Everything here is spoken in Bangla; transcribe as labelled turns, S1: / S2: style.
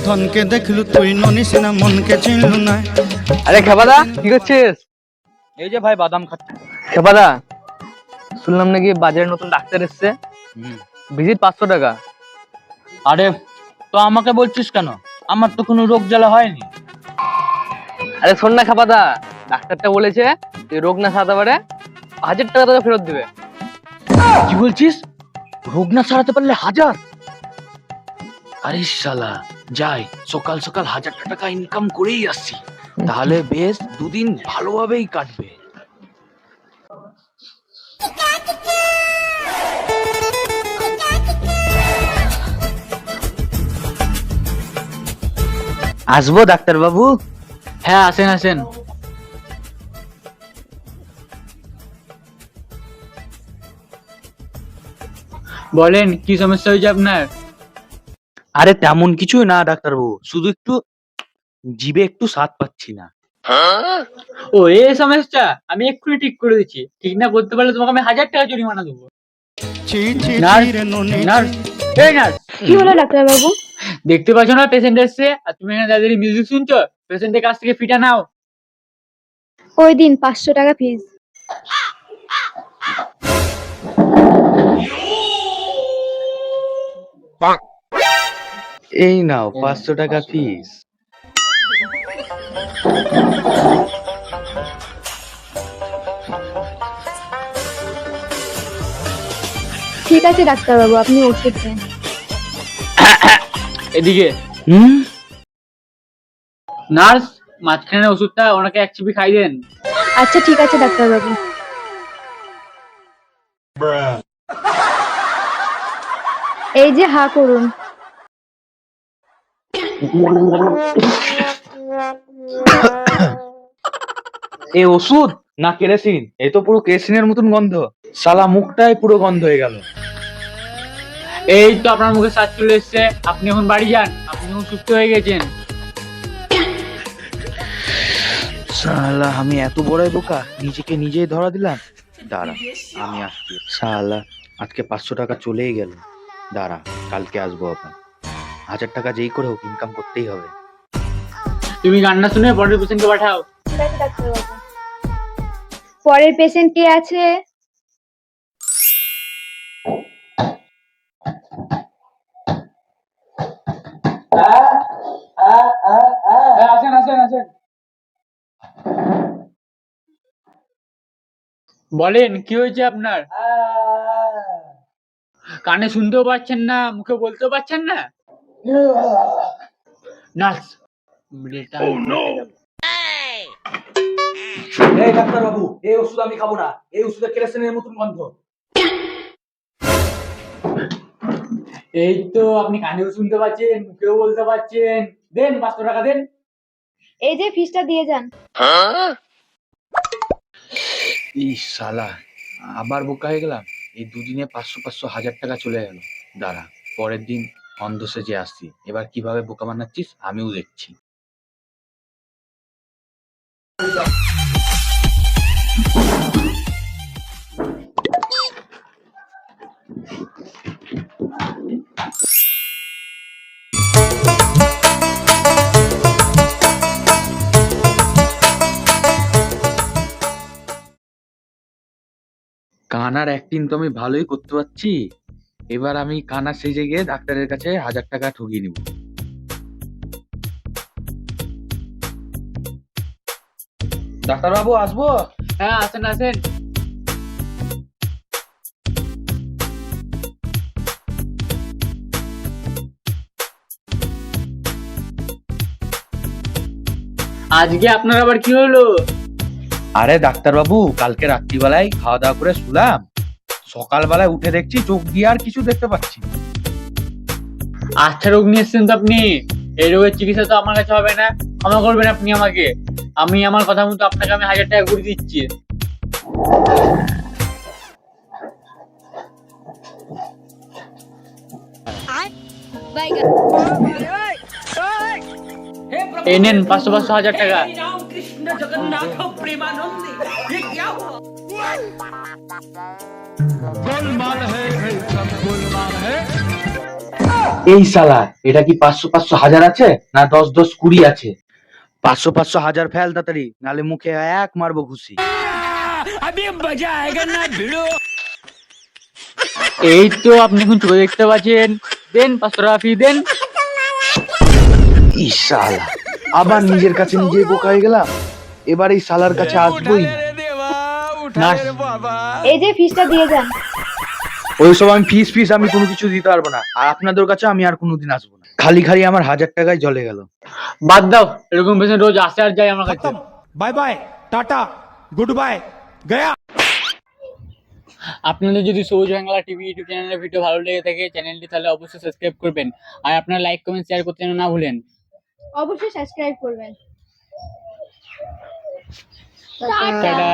S1: ধনকে দেখলু তুই ননিস না মনকে চিনলু না।
S2: আরে খেপাদা কি করছিস?
S3: এই যে ভাই বাদাম খাচ্ছি।
S2: খেপাদা শুনলাম নাকি বাজারে নতুন ডাক্তার এসছে, ভিজিট 500 টাকা।
S3: আরে তো আমাকে বলছিস কেন? আমার তো কোনো রোগ জ্বালা হয়নি।
S2: আরে শোন না খেপাদা, ডাক্তারটা বলেছে তুই রোগ না সারাতে পারে 1000 টাকা তোকে ফেরত দিবে।
S3: কি বলছিস? রোগ না সারাতে পারলে 1000? আরে শালা যাই সকাল সকাল 1000 টাকা ইনকাম করেই আসছি, তাহলে বেশ দুদিন ভালোভাবেই কাটবে।
S2: আসবো ডাক্তার বাবু?
S3: হ্যাঁ আসেন আসেন। বলেন কি সমস্যা হয়েছে আপনার? আরে তেমন কিছু না ডাক্তারবাবু, শুধু একটু জিভে একটু স্বাদ পাচ্ছি না। ও এই সমস্যা, আমি এক্ষুনি ঠিক করে দিচ্ছি। ঠিক না করতে পারলে তোমাকে আমি 1000 টাকা জরিমানা দেবো।
S1: ছি ছি
S3: নার্স,
S1: ছি রে ননি।
S3: নার্স, এই নার্স,
S4: কি হলো ডাক্তার বাবু?
S3: দেখতে পাচ্ছ না পেশেন্ট এসছে, আর তুমি এখানে দাদারি মিউজিক শুনছো? পেশেন্টের কাছ থেকে ফিটা নাও।
S4: ওই দিন 500 টাকা ফিস।
S3: এই নাও 500 টাকা ফিস।
S4: ঠিক আছে ডাক্তার বাবু, আপনি ওষুধ দেন।
S3: এদিকে নার্স, মাঝখানে ওষুধটা ওনাকে 1 চিপি খাই দেন।
S4: আচ্ছা ঠিক আছে ডাক্তার বাবু। এই যে হা করুন।
S3: এই ওষুধ না কেরোসিন? এই তো পুরো কেরোসিনের মতন গন্ধ, শালা মুখটাই পুরো গন্ধ হয়ে গেল। এই তো আপনার মুখে স্বাদ চলে এসছে, আপনি এখন বাড়ি যান, আপনি এখন সুস্থ হয়ে গেছেন। শালা আমি এত বড় বোকা, নিজেকে নিজেই ধরা দিলাম। দাঁড়া আমি আসছি। শালা আজকে 500 টাকা চলেই গেল। দাঁড়া কালকে আসবো আবার। 1000 টাকা যেই করে হোক ইনকাম করতেই হবে। তুমি গান্না শুনে পরের পেশেন্টকে পাঠাও।
S4: ঠিক আছে ডাক্তার বাবু। পরের পেশেন্ট কে আছে?
S3: আসেন আসেন আসেন। বলেন কি হয়েছে আপনার? কানে শুনতেও পাচ্ছেন না, মুখে বলতেও পাচ্ছেন না? নার্স,
S5: এই ডাক্তার বাবু, এই ওষুধ আমি খাবো না। এই ওষুধে কেরোসিনের মতন গন্ধ।
S3: এই তো আপনি কানেও শুনতে পাচ্ছেন, মুখেও বলতে পাচ্ছেন। দেন 500 টাকা দেন।
S4: এই যে ফিসটা দিয়ে যান।
S3: ইস শালা আবার বোকা হয়ে গেলাম। এই দুদিনে 500 500 1000 টাকা চলে গেল। দাঁড়া পরের দিন অন্ধ সেজে আসছি, এবার কিভাবে বোকা বানাচ্ছিস আমিও দেখছি। কানার অ্যাক্টিং তো আমি ভালোই করতে পারছি। এবার আমি কানা সেজে গিয়ে ডাক্তারের কাছে 1000 টাকা ঠকিয়ে নিব।
S5: ডাক্তার বাবু আসবো?
S3: হ্যাঁ আসেন আসেন। আজকে আপনার আবার কি হলো? আরে ডাক্তার বাবু, কালকে রাত্রিবেলায় খাওয়া দাওয়া করে শুলাম, সকালবেলায় উঠে দেখছি চোখ দিয়ে আর কিছু দেখতে পাচ্ছি না। আচ্ছা রোগ নিয়ে এসছেন তো আপনি, এই রোগের চিকিৎসা তো আমার কাছে হবে না, ক্ষমা করবেন আপনি আমাকে। আমি আমার কথা মতো আপনাকে আমি 1000 টাকা করে দিচ্ছি। এই নেন 500 500 1000 টাকা।
S6: कृष्ण जगन्नाथ प्रेमानंद ये क्या हुआ?
S1: गोलमाल है, सब गोलमाल है।
S3: এই শালা, এটা কি 500 500 হাজার আছে না 10 10 20 আছে? 500 500 হাজার ফেল তাড়াতাড়ি, নালে মুখে এক মারবো ঘুষি।
S6: अभी मजा आएगा ना भिड़ो।
S7: এই তো আপনি এখন চোখে দেখতে পাচ্ছেন, দেন 500 টাকা ফি দেন।
S3: এই শালা, আবার নিজের কাছে নিজে বোকা হয়ে গেলাম। এবার এই শালার কাছে আসবোই না।
S4: এই যে ফিসটা দিয়ে যান।
S3: ওইসব আমি ফিস আমি কোনো কিছু দিতে পারবো না, আর আপনাদের কাছে আমি আর কোনোদিন আসবো না। খালি খালি আমার 1000 টাকায় জলে গেল।
S7: বাদ দাও, এরকম পেশেন্ট রোজ আসে আর যায় আমার কাছে।
S1: Bye bye, tata, good bye, Gaya.
S7: আপনাদের যদি সবুজ বাংলা টিভি ইউটিউব চ্যানেলের ভিডিও ভালো লেগে থাকে চ্যানেলটি তাহলে অবশ্যই সাবস্ক্রাইব করবেন, আর আপনারা লাইক কমেন্ট শেয়ার করতে যেন না ভুলেন।
S4: অবশ্যই সাবস্ক্রাইব করবেন।
S7: টাটা।